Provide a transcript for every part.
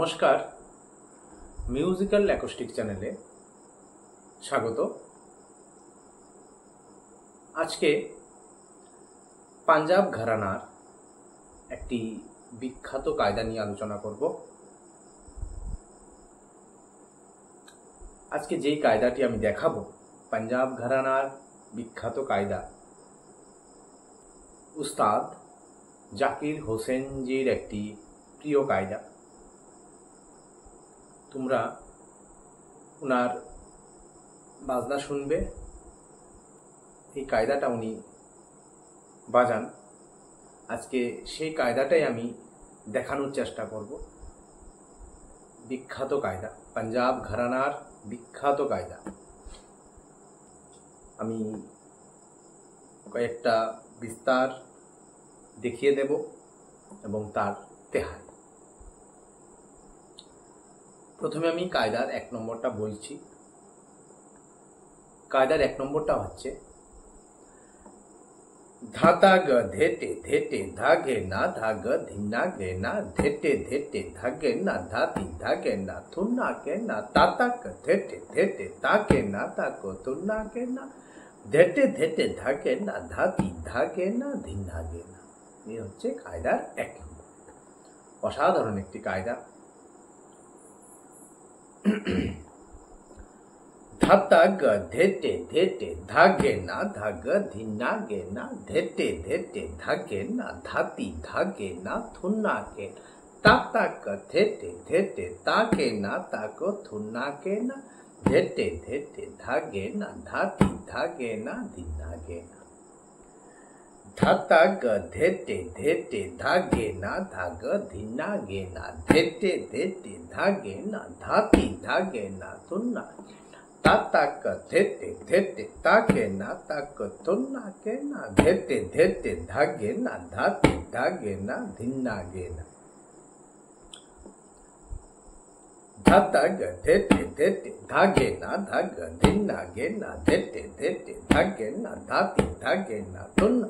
नमस्कार मिউজিক্যাল অ্যাকোস্টিক চ্যানেলে স্বাগত। আজকে পাঞ্জাব ঘরানার একটি বিখ্যাত কায়দা নিয়ে আলোচনা করব। আজকে যেই কায়দাটি আমি দেখাবো পাঞ্জাব ঘরানার বিখ্যাত কায়দা উস্তাদ জাকির হোসেনজির একটি প্রিয় কায়দা। তোমরা ওনার বাজনা শুনবে, এই কায়দাটা উনি বাজান। আজকে সেই কায়দাটাই আমি দেখানোর চেষ্টা করব। বিখ্যাত কায়দা, পাঞ্জাব ঘরানার বিখ্যাত কায়দা। আমি কয়েকটা বিস্তার দেখিয়ে দেব এবং তার তেহাই। প্রথমে আমি কায়দার এক নম্বরটা বলছি। কায়দার এক নম্বরটা হচ্ছে ধাতা গ ধেটে ধেটে ধাগে না ধাগ ধিনা গে না ধেটে ধেটে ধাগে না ধাতি ধাগে না থুনা কে না তাতাক ধেটে ধেটে তাকে না তাকো তুনা কে না ধেটে ধেটে ধাগে না ধাতি ধাগে না ধিনা গে না। এই হচ্ছে কায়দার এক নম্বর। অসাধারণ একটি কায়দা। ধাতা গ ধেটে ধেটে ধাগে না ধাগ ধিনা গে না ধেটে ধেটে ধাগে না ধাতি ধাগে না থুনা কে তাতাক ধেটে ধেটে তাকে না তাকো থুনা কে না ধেটে ধেটে ধাগে না ধাতি ধাগে না ধিনা গে না। ধাতা গ ধেটে ধেটে ধাগে না ধাগ ধিনা গে না ধেটে ধেটে ধাগে না ধাতি ধাগে না থুনা তাতাক ধেটে ধেটে তাকে না তাকো থুনা কে না ধেটে ধেটে ধাগে না ধাতি ধাগে না ধিনা গে না। ধাতা গ ধেটে ধেটে ধাগে না ধাগ ধিনা গে না ধেটে ধেটে ধাগে না ধাতি ধাগে না থুনা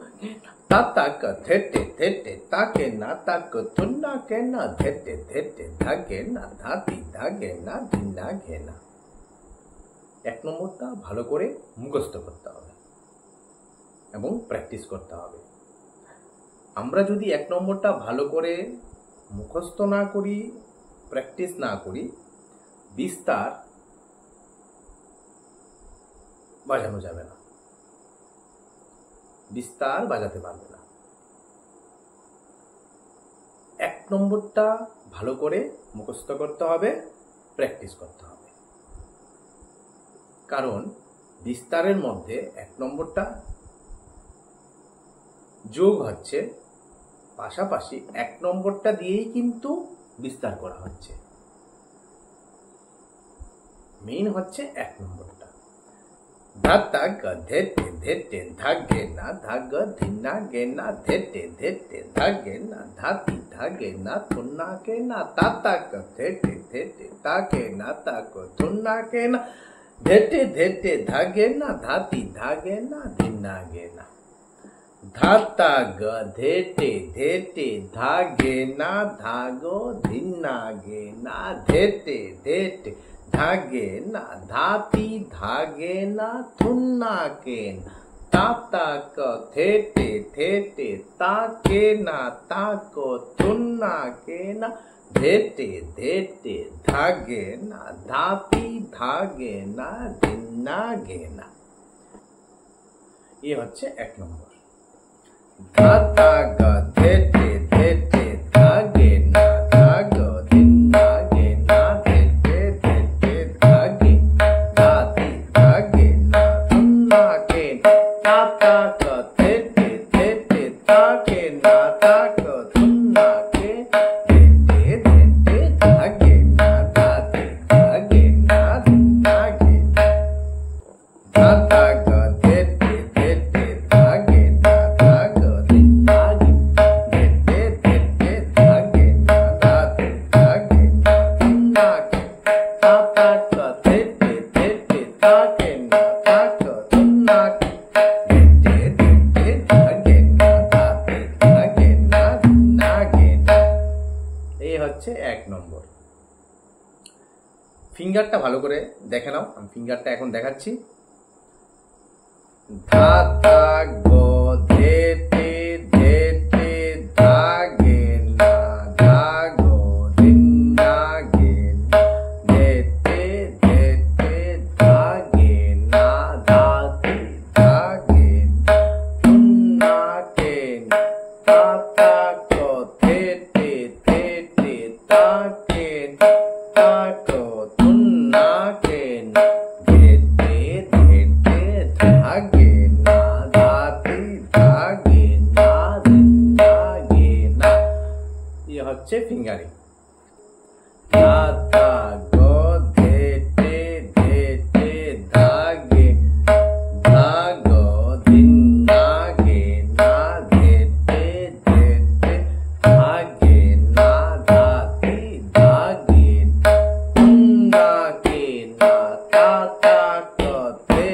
তাতাক ধেটে ধেটে তাকে না তাকো থুনা কে না ধেটে ধেটে ধাগে না ধাতি ধাগে না ধিনা গে না। এক নম্বরটা ভালো করে মুখস্থ করতে হবে এবং প্র্যাকটিস করতে হবে। আমরা যদি এক নম্বরটা ভালো করে মুখস্থ না করি, প্র্যাকটিস না করি, বিস্তার বাজানো যাবে না, বিস্তার বাজাতে পারবে না। এক নম্বরটা ভালো করে মুখস্থ করতে হবে, প্র্যাকটিস করতে হবে। কারণ বিস্তারের মধ্যে এক নম্বরটা যোগ হচ্ছে, পাশাপাশি এক নম্বরটা দিয়েই কিন্তু বিস্তার করা হচ্ছে। মেইন হচ্ছে এক নম্বরটা। ধাতা গ ধেটে ধেটে ধাগে না ধাগ ধিনা গে না ধেটে ধেটে ধাগে না ধাতি ধাগে না থুনা কে না তাতাক ধেটে ধেটে তাকে না তাকো থুনা কে না ধেটে ধেটে ধাগে না ধাতি ধাগে না ধিনা গে না। ধাতা গ ধেটে ধেটে ধাগে না ধাগো ধিনা গে না ধেটে ধেটে ধাগে না ধাতি ধাগে না থুনা কে না তাতাক ধেটে ধেটে তাকে না তাকো থুনা কে না ধেটে ধেটে ধাগে না ধাতি ধাগে না ধিনা গে না। ये হচ্ছে এক নম্বর। ধাতা গ ধেটে ধেটে ধাগে না ধাগ ধিনা গে না ধেটে ধেটে ধাগে ধাতি ধাগে না থুনা কে তাতাক ধেটে ধেটে তাকে না তাকো থুনা কে ধেটে ধেটে ধাগে না ধাতি ধাগে না ধিনা গে না। ধাতা গ ধেটে ধেটে ধাগে না ধাগ ধিনা গে ধেটে ধেটে ধাগে না ধাতি ধাগে না থুনা কে তাতাক ধেটে ধেটে তাকে না তাকো থুনা কে ধেটে ধেটে ধাগে না ধাতি ধাগে না ধিনা গে না। এই হচ্ছে এক নম্বর। ফিঙ্গারটা ভালো করে দেখে নাও, আমি ফিঙ্গারটা এখন দেখাচ্ছি। ধা ধা গো ধে তে ধে তে ধা গে না ধা গো ধিন না গে ধে তে ধে তে ধা গে না ধা তি ধা গে ধুন না কে তা তা কো ধে তে ধে তে তা কে তা কো ধুন না কে ধে তে ধে তে ধা গে না ধা তি ধা গে না ধিন না গে না। হচ্ছে ফিঙ্গারিং। ধা ধা গো ধে তে ধে তে ধা গে ধা গো ধিন না গে না ধে তে ধে তে ধা গে না ধা তি ধা গে ধুন না কে না তা তা কো ধে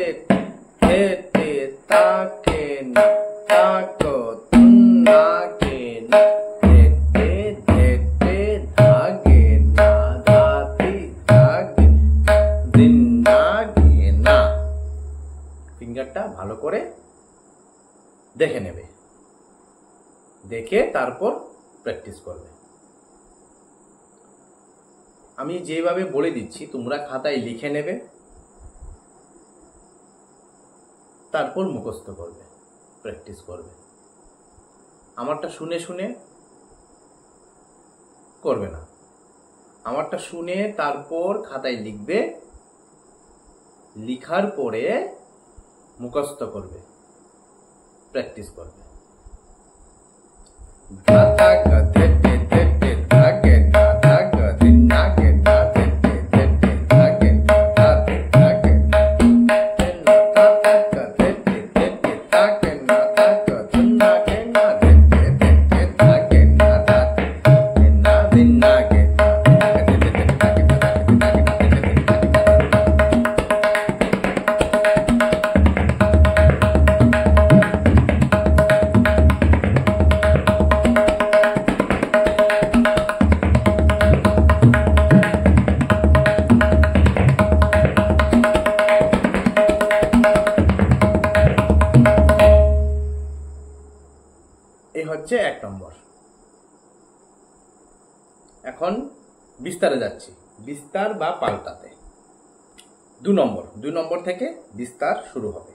ধে তে তা কে না তা কো ধুন না কে না ধে তে ধে তে ধা গে না ধা তি ধা গে ধিন না গে না। ফিঙ্গারটা ভালো করে দেখে নেবে, দেখে তারপর প্র্যাকটিস করবে। আমি যেভাবে বলে দিচ্ছি তোমরা খাতায় লিখে নেবে, তারপর মুখস্থ করবে, প্র্যাকটিস করবে। আমারটা শুনে শুনে করবে না, আমারটা শুনে তারপর খাতায় লিখবে, লিখার পরে মুখস্থ করবে, প্র্যাকটিস করবে। ধা ধা গা ধে তে ধে তে ধা গে না ধা গা ধিন না গে না ধে তে ধে তে ধা গে না ধা তি ধা গে না তা তা গা ধে তে ধে তে ধা গে না ধা গা ধিন না গে না ধে তে ধে তে ধা গে না ধা তি না ধিন না গে না ধে তে ধে ধা গে না ধা তি ধা গে না। এই হচ্ছে 1 নম্বর। এখন বিস্তারে যাচ্ছি, বিস্তার বা পাল্টাতে। 2 নম্বর, 2 নম্বর থেকে বিস্তার শুরু হবে।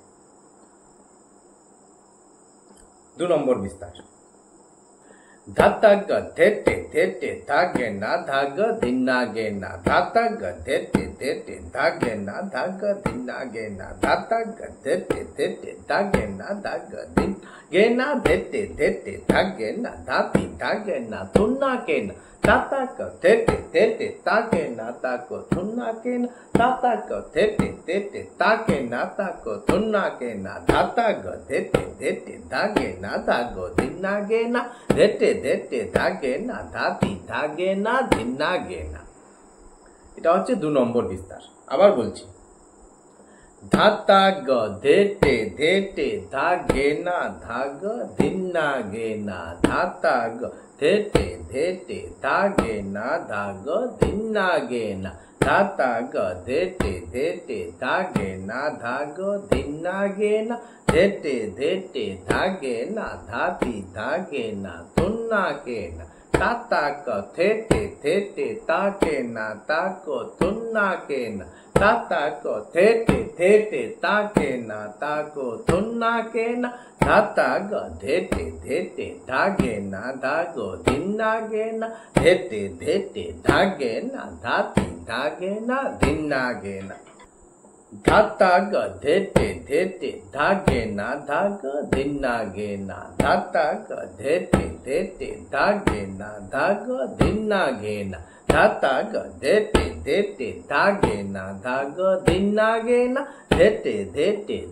2 নম্বর বিস্তার। ধা তা গা ধে তে ধে তে ধা গে না ধা গা ধিন না গে না ধা তা গা ধে তে ধে তে ধা গে না ধা গা ধিন না গে না ধা তা গা ধে তে ধে তে ধা গে না ধা গা ধিন গে না ধে তে ধে তে ধা গে না ধা তি ধা গে না ধুন না কে না তা তা গা ধে তে ধে তে তা গে না তা কো ধুন না কে না তা তা গা ধে তে ধে তে তা গে না তা কো ধুন না কে না ধা তা গা ধে তে ধা গে না ধা গো ধিন না গে না ধে তে ধা গে না ধা তি ধা গে না ধিন না গে না। এটা হচ্ছে 2 নম্বর বিস্তার। আবার বলছি, ধা তা গা ধে তে ধা গে না ধা গা ধিন না গে না ধা তা গা ধে তে ধা গে না ধা গা ধিন না গে না ধা তা গা ধে তে ধা গে না ধা গা ধিন না গে না ধে তে ধা গে না ধা তি ধা গে না ধুন না কে না তা তা কা ধে তে তা কে না তা কো ধুন না কে না তা তা কো ধে তে তা কে না তা কো ধুন না কে না ধা তা গা ধে তে ধা গে না ধা গো ধিন না গে না ধে তে ধা গে না ধা তি ধা গে না ধিন না গে না। ধা তা গা ধে তে ধা গে না ধা গা ধিন না গে না ধা তা গা ধে তে ধা গে না ধা গা ধিন না গে না ধা তা গা ধে তে ধা গে না ধা গা ধিন না গে না ধে তে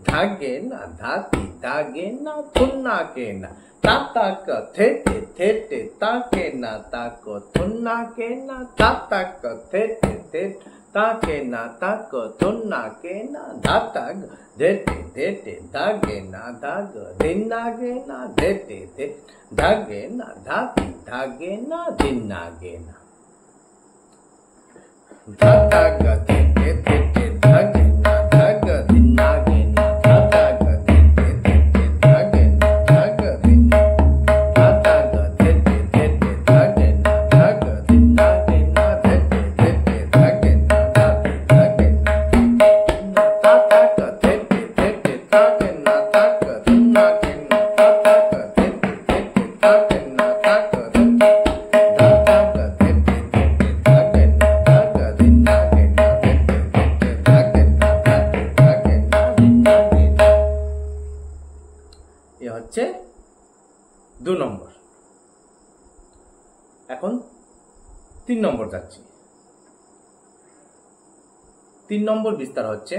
ধা গে না ধা তি ধা গে না ধুন না কে না ता ता क थे ता के ना ता को थुन्ना के ना ता क थे ता के ना ता को थुन्ना के ना धा ता ग धे धा गे ना धा ग धिन्ना गे ना धे धा गे ना धा ति धा गे ना धिन्ना गे ना। धा धा ग धे धे धे धे धा गे ना धा ग धिन ना गे ना धा धा ग धे धे धे धे धा गे ना धा ग धिन धा धा ग धे धे धे धे धा गे ना धा ग धिन ना गे ना धे धे धे धे धा गे ना धा धी धा गे ना धा धा ग धे धे धे धे धा गे ना धा ग धिन ना गे ना धा धा ग धे धे धे धे धा गे ना धा ग धिन धा धा ग धे धे धे धे धा गे ना धा ग धिन ना गे ना धे धे धे धे धा गे না धा धी धा গে না ধিন না গে না। এ হচ্ছে 2 নম্বর। এখন 3 নম্বর যাচ্ছি। 3 নম্বর বিস্তার হচ্ছে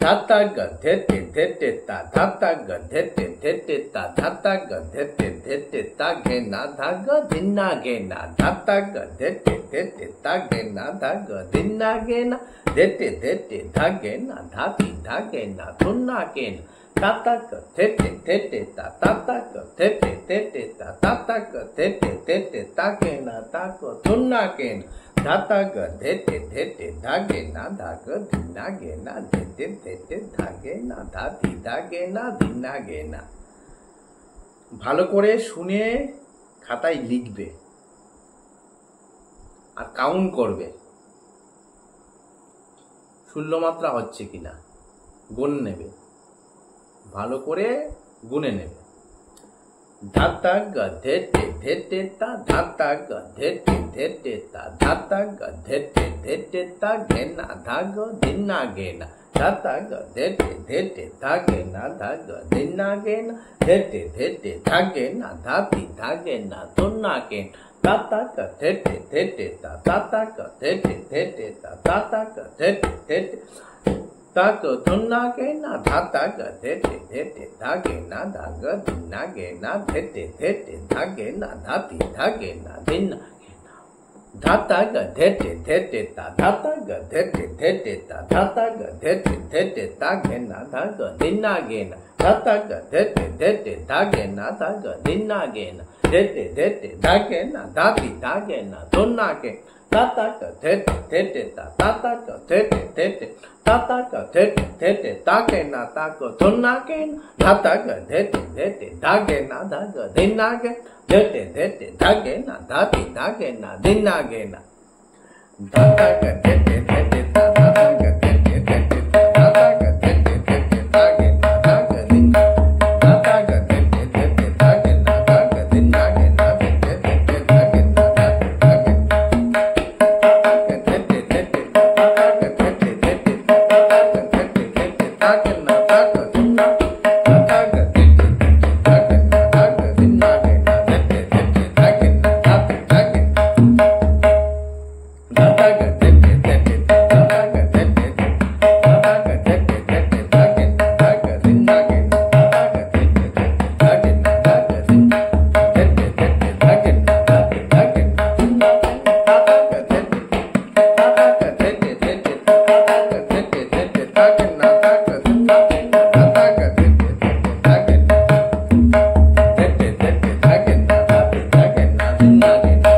ধাতা গ ধেতে ধেতে তা ধাতা গ ধেতে ধেতে তা ধাতা গ ধেতে ধেতে তা গে না ধা গ ধিন না গে না ধাতা গ ধেতে ধেতে তা গে না ধা গ ধিন না গে না ধেতে ধেতে ধা গে না ধাতি ধা গে না ধুন না গে না ताता ग धेते धेते ता ताता ग धेते धेते ता ताता ग धेते धेते ता गे ना ता को धुन ना गे ना धाता ग धेते धेते धा गे ना धा ग धिन ना गे ना धेते धेते धा गे ना धाति धा गे ना धिन ना गे ना। ভালো করে শুনে খাতায় লিখবে আর কাউন্ট করবে শূন্যমাত্রা হচ্ছে কিনা গুণ নেবে, ভালো করে গুনে নেবে। ধাতা গ ধেতে ধেতে তা ধাতা গ ধেতে ধেতে তা ধাতা গ ধেতে ধেতে তা গে না ধা গ ধিন না গে না ধাতা গ ধেতে ধেতে তা গে না ধা গ ধিন না গে না ধেতে ধেতে তা গে না ধাতি ধা গে না ধুন না গে না ताता ग धेते धेते ता ताता ग धेते धेते ता ताता ग धेते धेते ता को धुन ना गे ना धाता ग धेते धेते धा गे ना धा ग धिन ना गे ना धेते धेते धा गे ना धाति धा गे ना धिन ना धाता ग धेते धेते ता धाता ग धेते धेते ता धाता ग धेते धेते ता गे ना धा ग धिन ना गे ना धाता ग धेते धेते धा गे ना धा ग धिन ना गे ना धेते धेते धा गे ना धाति धा गे ना धुन ना गे ताता ग धेते धेते ता ताता ग धेते धेते ताता ग धेते धेते ता गे ना ता को धुन ना गे ना धाता ग धेते धेते धा गे ना धा ग धिन ना गे धेते धेते धा गे ना धाति धा गे ना धिन ना गे ना धाता ग धेते धेते ता धाता ग धेते धेते ता धाता ग धेते धेते ता गे ना धा ग धिन धाता ग धेते धेते ता गे ना धा ग धिन ना गे ना धेते धेते ता गे ना धाति धा गे ना ताता ग धेते धेते ताता ग धेते धेते ताता ग धेते धेते ता गे ना धा ग धिन ना धाता ग धेते धेते ता गे ना धा ग धिन ना गे ना धेते धेते ता गे ना धाति धा गे ना धाता ग धेते धेते ताता ग धेते धेते ताता ग धेते धेते ता गे ना धा ग धिन ना गे ना ताता ग धेते धेते ता गे ना धा ग धिन धेते धेते ता गे ना धाति धा गे ना धिन ना ताता ग धेते ताता ग धेते धेते ताता ग धेते धेते ता गे ना धा ग धिन ना गे ना ताता ग धेते धेते ता गे ना धेते धेते ता गे ना धाति धा गे ना धिन ना गे ना।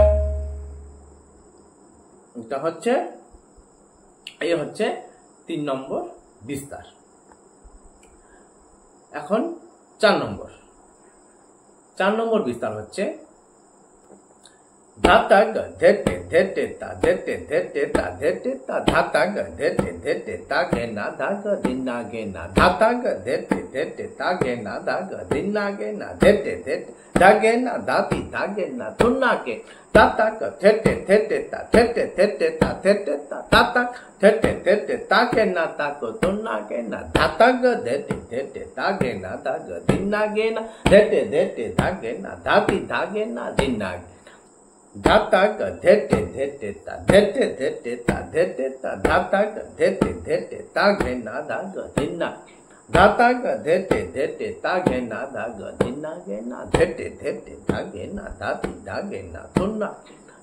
এটা হচ্ছে এই হচ্ছে 3 নম্বর বিস্তার। এখন 4 নম্বর বিস্তার হচ্ছে धाता ग धेते धेते ता धेते धेते ता धेते ता धाता ग धेते धेते ता गे ना धा ग धिन ना गे ना धाता ग धेते धेते ता गे ना धा ग धिन ना गे ना धेते धेते धा गे ना धाति धा गे ना धुन ना गे ताता ग धेते धेते ता धेते धेते ता धेते ता ताता धेते धेते ता गे ना ता को धुन ना गे ना धाता ग धेते धेते ता गे ना धा ग धिन ना गे ना धेते धेते धा गे ना धाति धा गे ना धिन ना गे धाता ग धेते धेते ता धेते धेते ता धेते ता धाता ग धेते धेते ता गे ना धा ग धिन ना धाता ग धेते धेते ता गे ना धा ग धिन ना गे ना धेते धेते धा गे ना धाति धा गे ना धुन ना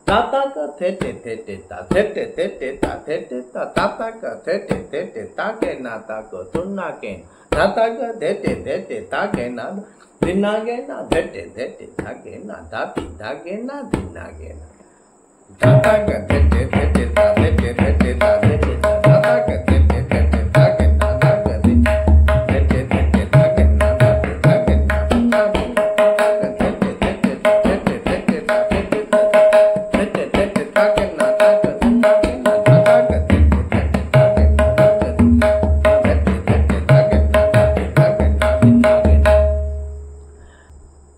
धाता ग धेते धेते ता धेते धेते ता धेते ता ताता ग धेते धेते ता गे ना ता को धुन ना गे धाता ग धेते धेते ता गे ना धिन ना गे ना धेते धेते धा गे ना धाति धा गे ना धिन ना गे ना धाता ग धेटे धेटे ता धेटे धेटे ता धेटे ता धाता ग धेटे धेटे ता गे ना धा ग धेटे धेटे ता गे ना धा गे ना धा धेटे धेटे धेटे धेटे ता धेटे धेटे धेटे ता गे ना धा ग धा गे ना धाता ग धेटे धेटे ता गे ना धा ग धेटे धेटे ता गे ना धा गे ना धा गे ना।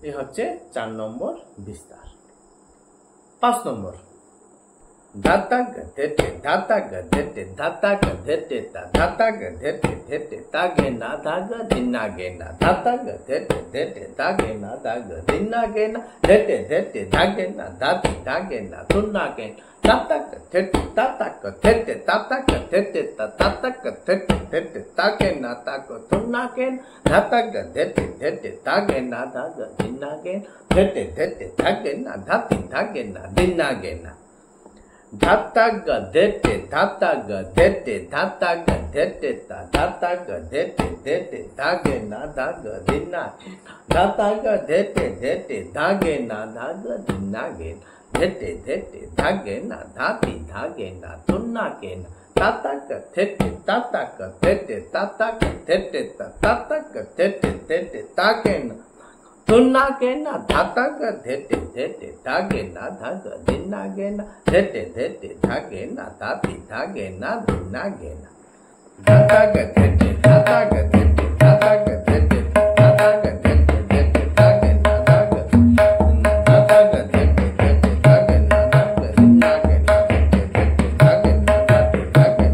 এই হচ্ছে 4 নম্বর বিস্তার। 5 নম্বর धाता ग धेटे धाता ग धेटे धाता ग धेटे ता धाता ग धेटे धेटे ता गे ना धा ग धिन्ना गे ना धाता ग धेटे धेटे ता गे ना धा ग धिन्ना गे ना धेटे धेटे धा गे ना धाती धा गे ना तुन्ना गे धाता ग धेटे धाता ग धेटे धाता ग धेटे ता धाता ग धेटे धेटे ता गे ना ता ग तुन्ना गे धाता ग धेटे धेटे ता गे ना धा ग धिन्ना गे धेटे धेटे धा गे ना धाती धा गे ना धिन्ना गे ना। धाता ग धेटे धाता ग धेटे धाता ग धेटे ता धाता ग धेटे धेटे धा गे ना धा ग धिन्ना धाता ग धेटे धेटे धा गे ना धा ग धिन्ना गे धेटे धेटे धा गे ना धाती धा गे ना तुन्ना गे ना धाता ग धेटे धाता ग धेटे धाता ग धेटे ता धाता ग धेटे धेटे ता गे ना तुन्ना गे ना धाता ग धेटे धेटे धा गे ना धा ग धिन्ना गे ना धेटे धेटे धा गे ना धाती धा गे ना धिन्ना गे ना। धाता ग धेटे धाता ग धेटे धाता ग धेटे धाता ग धेटे धेटे धा गे ना धा ग धाता ग धेटे धेटे धा गे ना धा ग धिन्ना गे ना धेटे धेटे धा गे ना धाती धा गे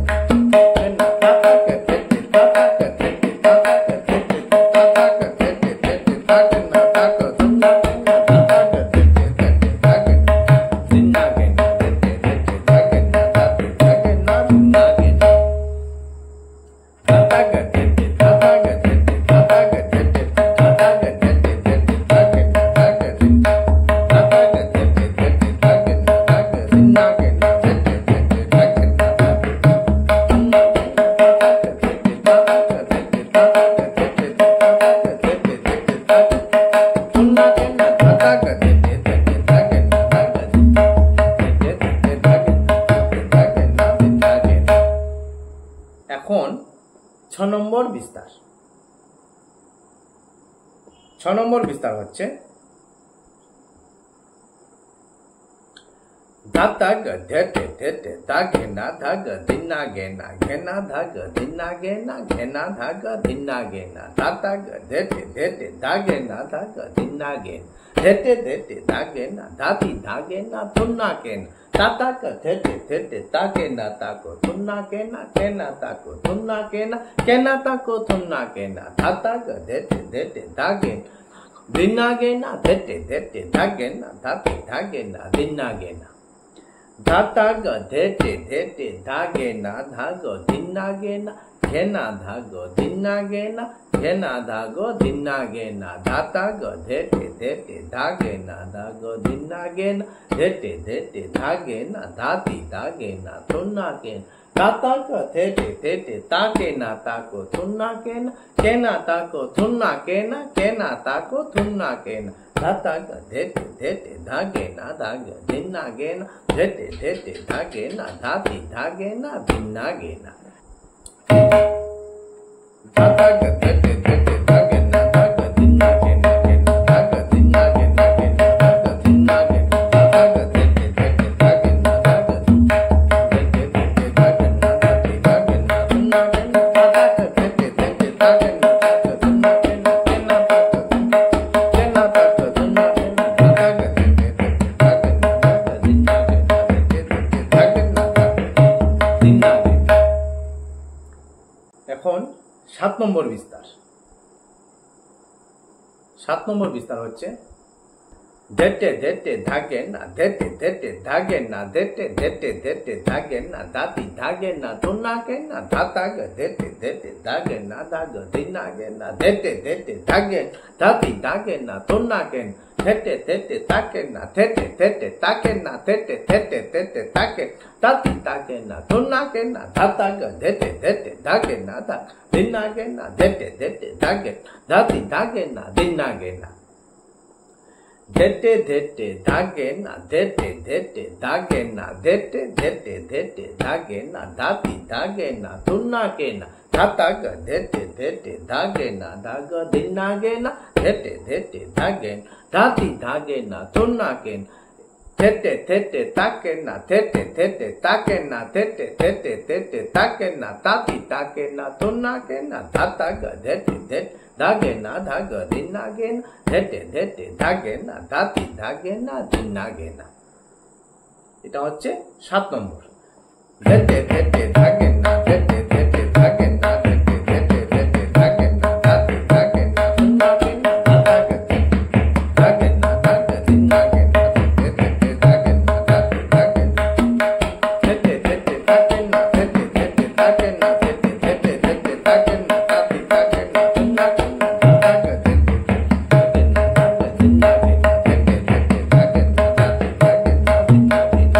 ना धाता ग धेटे धाता ग धेटे धाता ग धेटे धाता ग धेटे धेटे धा गे ना धा ग तुन्ना गे ना धाता ग धेटे धेटे धा गे ना धिन्ना गे ना धेटे धेटे धा गे ना धाती धा गे ना धिन्ना गे ना। धाता ग धेटे धाता ग धेटे धाता ग धेटे धाता ग धेटे धेटे धा गे ना धा ग धिन्ना धाता ग धेटे धेटे धा गे ना धा ग धिन्ना गे ना धेटे धेटे धा गे ना धाती तुन्ना गे ना धाता ग धेटे धाता ग धेटे धाता ग धेटे धाता ग धेटे धेटे धा गे तुन्ना गे ना धाता ग धेटे धेटे धा गे ना धा ग धिन्ना धेटे धेटे धा गे ना धा गे ना धिन्ना गे ना। এখন 6 নম্বর বিস্তার। 6 নম্বর বিস্তার হচ্ছে धाता ग धेटे धेटे धा गे ना धा ग धिन्ना गे ना घेना धा ग धिन्ना गे ना घेना धा ग धिन्ना गे ना धाता ग धेटे धेटे धा गे ना धा ग धिन्ना गे ना धेटे धेटे धा गे ना धाती धा गे ना तुन्ना गे ना धाता ग धेटे धेटे धा गे ना ता को तुन्ना गे ना घेना ता को तुन्ना गे ना घेना ता को तुन्ना गे ना धाता ग धेटे धेटे धा गे धिन्ना गे ना धेटे धेटे धा गे ना धाती धा गे ना धिन्ना गे ना। धाता ग धेटे धेटे धा गे ना धा ग धिन्ना गे ना घेना धा ग धिन्ना गे ना घेना धा ग धिन्ना गे ना धाता ग धेटे धेटे धा गे ना धा ग धिन्ना गे ना धेटे धेटे धा गे ना धाती धा गे ना तुन्ना गे ना धाता ग धेटे धेटे ता गे ना ता को तुन्ना गे ना घेना ता को तुन्ना गे ना घेना ता को तुन्ना गे ना धाता ग धेटे धेटे धा गे ना धा ग धिन्ना गे ना धेटे धेटे धा गे ना धाती धा गे ना धिन्ना गे ना। धाता ग धेटे धेटे धा गे ना धा ग धिन्ना गे ना धा ग धिन्ना गे ना धा ग धिन्ना गे ना धाता ग धेटे धेटे धा गे ना धा ग धेटे धेटे धा गे ना धाती धा गे ना तुन्ना गे ना धाता ग धेटे धेटे धा गे ना धा ग तुन्ना गे ना घेना ता ग घेना ता ग तुन्ना गे ना धाता ग धेटे धेटे धा गे ना धा ग धिन्ना गे ना धेटे धेटे धा गे ना धा ग धिन्ना गे ना। এখন 7 নম্বর বিস্তার। 7 নম্বর বিস্তার হচ্ছে ধেটে ধেটে धा गे ना धेटे धेटे धा गे ना धेटे धेटे धेटे धा गे ना धाती धा गे ना तुन्ना गे ना धाता ग धेटे धेटे धा गे ना धा ग धिन्ना गे ना धेटे धेटे धा गे धाती धा गे ना तुन्ना गे ना धेटे धेटे धा गे ना धेटे धेटे धा गे ना धेटे धेटे धेटे धा गे धाती धा गे ना तुन्ना गे ना धाता ग धेटे धेटे धा गे ना धा धिन्ना गे ना धेटे धेटे धा गे धाती धा गे ना धिन्ना गे ना। ধেটে ধেটে ধাগে না ধেটে ধেটে ধাগে না ধেটে ধেটে ধেটে ধাগে না ধাতি ধাগে না ধুনাগে না ধাতাগ ধেটে ধেটে ধাগে না ধাগ ধিনাগে না ধেটে ধেটে ধাগে ধাতি ধাগে না ধুনাগে না ধেটে ধেটে তাকে না ধেটে ধেটে তাকে না ধেটে ধেটে ধেটে তাকে না তাতি তাকে না ধুনাগে না ধাতাগ ধেটে ধেটে ধাগে না ধাগ ধিনাগে না ধেটে ধেটে ধাগে না ধাতি ধাগে না ধিনাগে না। এটা হচ্ছে 7 নম্বর। ধেটে ধেটে ধাগে না ধেটে ধেটে ধাগে না ধেটে ধেটে ধেটে ধাগে না ধাতি ধাগে না ধুনাগে না ধাতাগ ধাগে না ধাগ ধিনাগে না ধেটে ধেটে ধাগে না ধাতি ধাগে না ধেটে ধেটে ধাগে না ধেটে ধেটে ধাগে না ধেটে ধেটে ধেটে ধাগে না ধাতি ধাগে না ধুনাগে না ধাতাগ ধেটে ধাগে না ধাগ ধিনাগে না ধেটে ধেটে ধাগে না ধাতি ধাগে না ধুনাগে না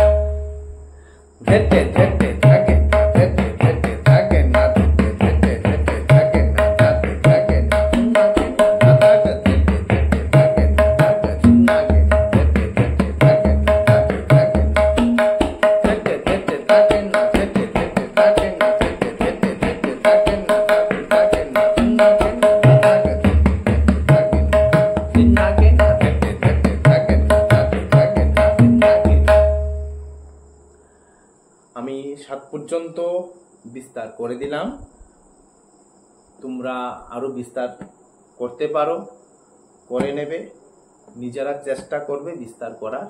ধেটে ধেটে ধাগে না ধেটে ধেটে ধাগে না ধেটে ধেটে ধেটে ধাগে না ধাতি ধাগে না ধুনাগে না ধাতাগ ধেটে ধেটে ধাগে না ধাগ ধিনাগে না ধেটে ধেটে ধাগে না ধাতি ধাগে না ধেটে ধেটে ধাগে না ধেটে ধেটে ধাগে না ধেটে ধেটে ধেটে ধাগে না ধাতি ধাগে না ধুনাগে না ধাতাগ ধেটে ধেটে ধাগে না ধিনাগে না ধেটে ধেটে ধাগে না ধাতি ধাগে না ধুনাগে না। আমি 7 পর্যন্ত বিস্তার করে দিলাম। তোমরা আরো বিস্তার করতে পারো, করে নেবে, নিজেরা চেষ্টা করবে বিস্তার করার।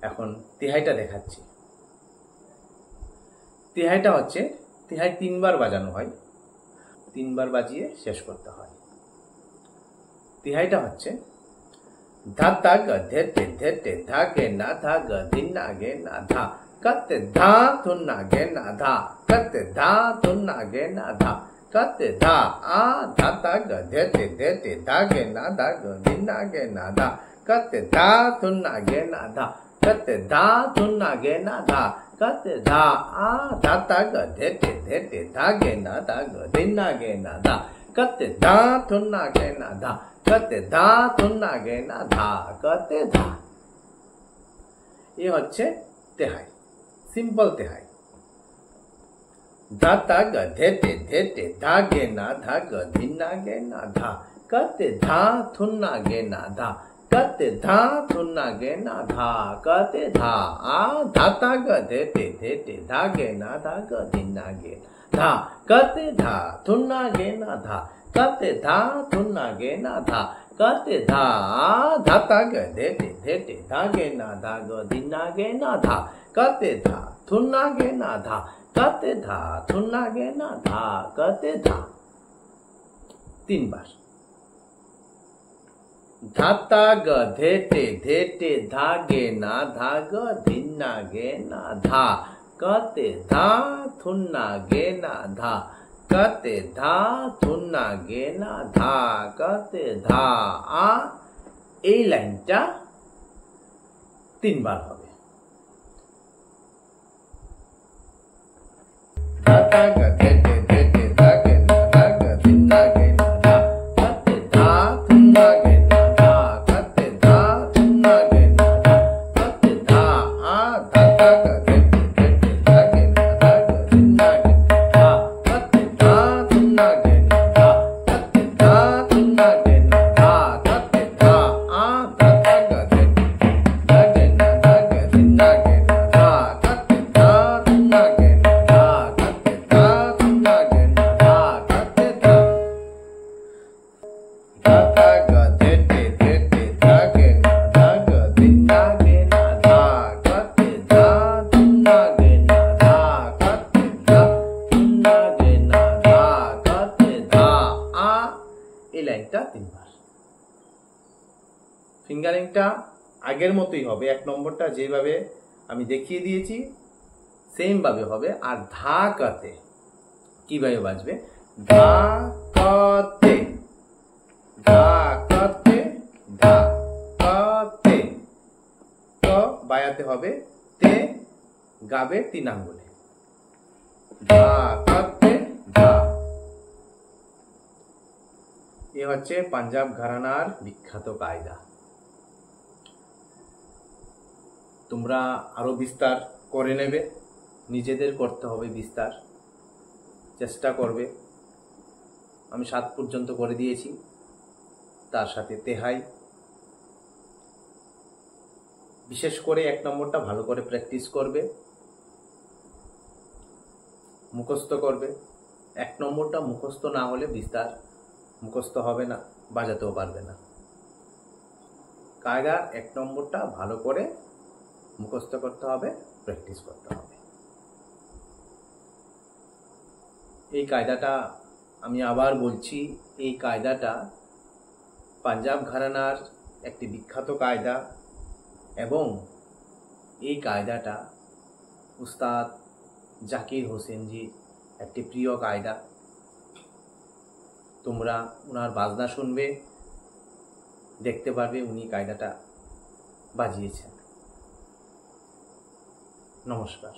এখন তিহাইটা দেখাচ্ছি। তিহাইটা হচ্ছে, তিহাই 3 বার বাজানো হয়, 3 বার বাজিয়ে শেষ করতে হয়। তিহাইটা হচ্ছে ধাতাগ ধেটে ধেটে ধাগে না ধাগ ধিনাগে না ধা কতে ধা ধুনাগে না ধা কতে ধা ধুনাগে না ধা কতে ধা আ ধাতাগ ধেটে ধেটে ধাগে না ধাগ ধিনাগে না ধা কতে ধা ধুনাগে না ধা কতে ধা ধুনাগে না ধা কতে ধা আ ধাতাগ ধেটে ধেটে ধাগে না ধাগ ধিনাগে না ধা কতে ধা ধুনাগে না ধা কতে ধা ধুনাগে না ধা কতে ধা। এ হচ্ছে তেহাই, সিম্পল তেহাই। ধাতাগ ধেটে ধেটে ধাগে না ধাগ ধিনাগে না ধা কতে ধা ধুনাগে না ধা কতে ধা ধুনাগে না ধা কতে ধা আ ধাতাগ ধেটে ধেটে ধাগে না ধাগ ধিনাগে ধা কতে ধা ধুনাগে না ধা কতে ধা ধুনাগে না ধা কতে ধা আ ধাতাগ ধেটে ধেটে ধাগে না ধাগ ধিনাগে না ধা কতে ধা ধুনাগে না ধা কতে ধা ধুনাগে না ধা কতে ধা। 3 বার। ধাতাগ ধেটে ধেটে ধাগে না ধাগ ধিনাগে না ধা কতে ধা ধুনাগে না ধা কতে ধা ধুনাগে না ধা কতে ধা আ। এই লাইনটা 3 বার হবে। ধাতাগ ধেটে ধেটে ধাগে না ধাগ ধিনাগে না ধা কতে ধা ধুনাগে না ধা কতে ধা ধুনাগে না ধা কতে ধা আ ধাতাগ ধেটে ধেটে ধাগে না ধাগ ধিনাগে না ধা কতে ধা ধুনাগে না ধা কতে ধা ধুনাগে না ধা কতে ধা আ ধাতাগ ধেটে ধাগে না ধাগ ধিনাগে না ধা কতে ধা ধুনাগে না ধা কতে ধা ধুনাগে না ধা কতে ধা। ধাতাগ ধেটে ধেটে ধাগে না ধাগ ধিনাগে না ধা কতে ধা ধুনাগে না ধা কতে ধা ধুনাগে না ধা কতে ধা আ। এই লাইনটা 3 বার। ফিঙ্গারিংটা আগের মতোই হবে, 1 নম্বরটা যেভাবে আমি দেখিয়ে দিয়েছি সেম ভাবে হবে। আর ধা কতে কিভাবে বাজবে, ধা কতে ধা কতে ধা কতে, তো বায়াতে হবে তে, গাবে 3 আঙ্গুলে, ধা কতে ধা। এ হচ্ছে পাঞ্জাব ঘরানার বিখ্যাত কায়দা। তোমরা আরো বিস্তার করে নেবে, নিজেদের করতে হবে বিস্তার, চেষ্টা করবে। আমি 7 পর্যন্ত করে দিয়েছি, তার সাথে তেহাই। বিশেষ করে 1 নম্বরটা ভালো করে প্র্যাকটিস করবে, মুখস্থ করবে। 1 নম্বরটা মুখস্থ না হলে বিস্তার মুখস্থ হবে না, বাজাতেও পারবে না। কায়দার 1 নম্বরটা ভালো করে মুখস্থ করতে হবে, প্র্যাকটিস করতে হবে। এই কায়দাটা আমি আবার বলছি, এই কায়দাটা পাঞ্জাব ঘরানার একটি বিখ্যাত কায়দা এবং এই কায়দাটা উস্তাদ জাকির হোসেনজির একটি প্রিয় কায়দা। তোমরা ওনার বাজনা শুনবে, দেখতে পারবে উনি কায়দাটা বাজিয়েছেন। নমস্কার।